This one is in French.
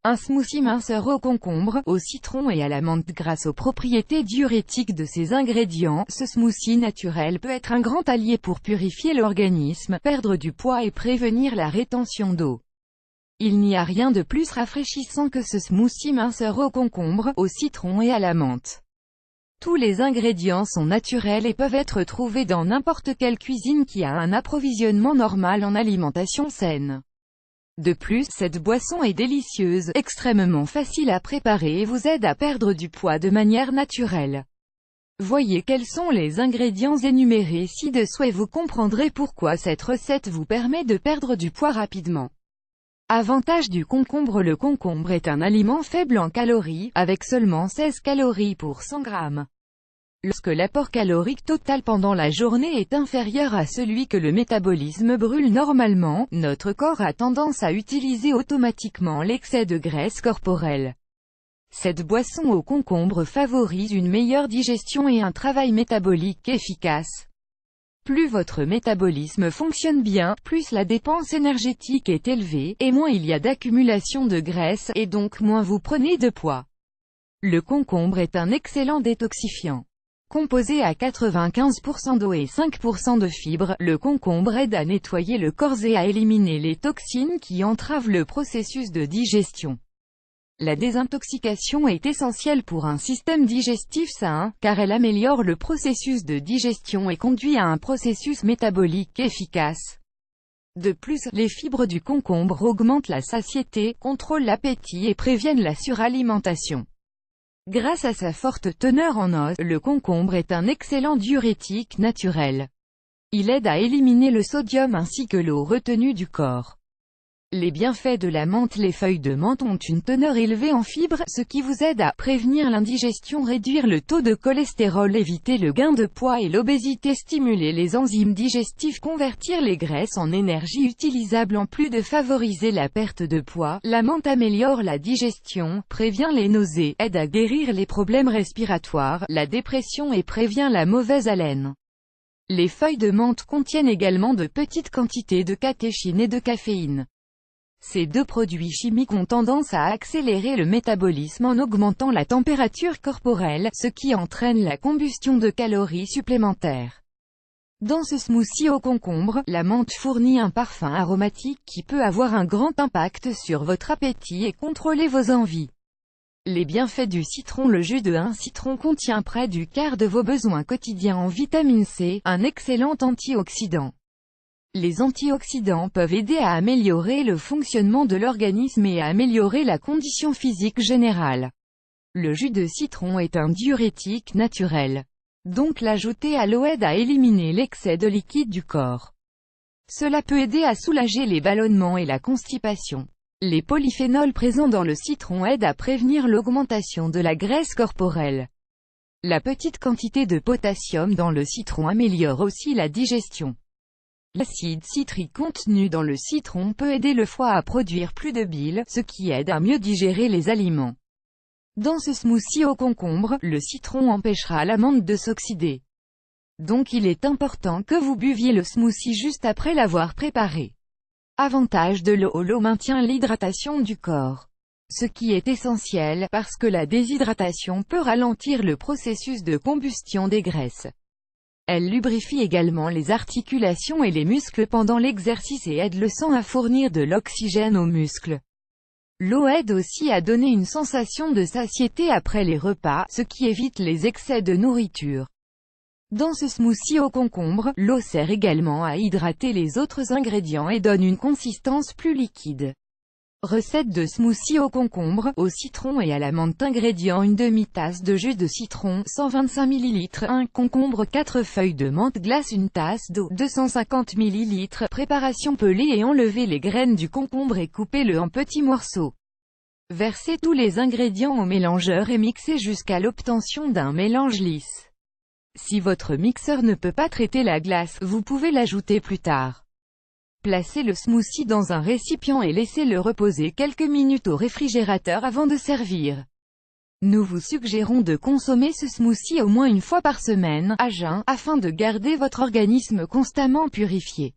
Un smoothie minceur au concombre, au citron et à la menthe. Grâce aux propriétés diurétiques de ses ingrédients, ce smoothie naturel peut être un grand allié pour purifier l'organisme, perdre du poids et prévenir la rétention d'eau. Il n'y a rien de plus rafraîchissant que ce smoothie minceur au concombre, au citron et à la menthe. Tous les ingrédients sont naturels et peuvent être trouvés dans n'importe quelle cuisine qui a un approvisionnement normal en alimentation saine. De plus, cette boisson est délicieuse, extrêmement facile à préparer et vous aide à perdre du poids de manière naturelle. Voyez quels sont les ingrédients énumérés ci-dessous et vous comprendrez pourquoi cette recette vous permet de perdre du poids rapidement. Avantage du concombre. Le concombre est un aliment faible en calories, avec seulement 16 calories pour 100 grammes. Lorsque l'apport calorique total pendant la journée est inférieur à celui que le métabolisme brûle normalement, notre corps a tendance à utiliser automatiquement l'excès de graisse corporelle. Cette boisson au concombre favorise une meilleure digestion et un travail métabolique efficace. Plus votre métabolisme fonctionne bien, plus la dépense énergétique est élevée, et moins il y a d'accumulation de graisse, et donc moins vous prenez de poids. Le concombre est un excellent détoxifiant. Composé à 95% d'eau et 5% de fibres, le concombre aide à nettoyer le corps et à éliminer les toxines qui entravent le processus de digestion. La désintoxication est essentielle pour un système digestif sain, car elle améliore le processus de digestion et conduit à un processus métabolique efficace. De plus, les fibres du concombre augmentent la satiété, contrôlent l'appétit et préviennent la suralimentation. Grâce à sa forte teneur en os, le concombre est un excellent diurétique naturel. Il aide à éliminer le sodium ainsi que l'eau retenue du corps. Les bienfaits de la menthe. Les feuilles de menthe ont une teneur élevée en fibres, ce qui vous aide à prévenir l'indigestion, réduire le taux de cholestérol, éviter le gain de poids et l'obésité, stimuler les enzymes digestifs, convertir les graisses en énergie utilisable. En plus de favoriser la perte de poids, la menthe améliore la digestion, prévient les nausées, aide à guérir les problèmes respiratoires, la dépression et prévient la mauvaise haleine. Les feuilles de menthe contiennent également de petites quantités de catéchine et de caféine. Ces deux produits chimiques ont tendance à accélérer le métabolisme en augmentant la température corporelle, ce qui entraîne la combustion de calories supplémentaires. Dans ce smoothie au concombre, la menthe fournit un parfum aromatique qui peut avoir un grand impact sur votre appétit et contrôler vos envies. Les bienfaits du citron. Le jus de un citron contient près du quart de vos besoins quotidiens en vitamine C, un excellent antioxydant. Les antioxydants peuvent aider à améliorer le fonctionnement de l'organisme et à améliorer la condition physique générale. Le jus de citron est un diurétique naturel. Donc l'ajouter à l'eau aide à éliminer l'excès de liquide du corps. Cela peut aider à soulager les ballonnements et la constipation. Les polyphénols présents dans le citron aident à prévenir l'augmentation de la graisse corporelle. La petite quantité de potassium dans le citron améliore aussi la digestion. L'acide citrique contenu dans le citron peut aider le foie à produire plus de bile, ce qui aide à mieux digérer les aliments. Dans ce smoothie au concombre, le citron empêchera la menthe de s'oxyder. Donc il est important que vous buviez le smoothie juste après l'avoir préparé. Avantage de l'eau. L'eau maintient l'hydratation du corps. Ce qui est essentiel, parce que la déshydratation peut ralentir le processus de combustion des graisses. Elle lubrifie également les articulations et les muscles pendant l'exercice et aide le sang à fournir de l'oxygène aux muscles. L'eau aide aussi à donner une sensation de satiété après les repas, ce qui évite les excès de nourriture. Dans ce smoothie au concombre, l'eau sert également à hydrater les autres ingrédients et donne une consistance plus liquide. Recette de smoothie au concombre, au citron et à la menthe. Ingrédients: une demi-tasse de jus de citron, 125 ml, un concombre, 4 feuilles de menthe, glace, une tasse d'eau, 250 ml. Préparation: peler et enlever les graines du concombre et coupez-le en petits morceaux. Versez tous les ingrédients au mélangeur et mixez jusqu'à l'obtention d'un mélange lisse. Si votre mixeur ne peut pas traiter la glace, vous pouvez l'ajouter plus tard. Placez le smoothie dans un récipient et laissez-le reposer quelques minutes au réfrigérateur avant de servir. Nous vous suggérons de consommer ce smoothie au moins une fois par semaine, à jeun, afin de garder votre organisme constamment purifié.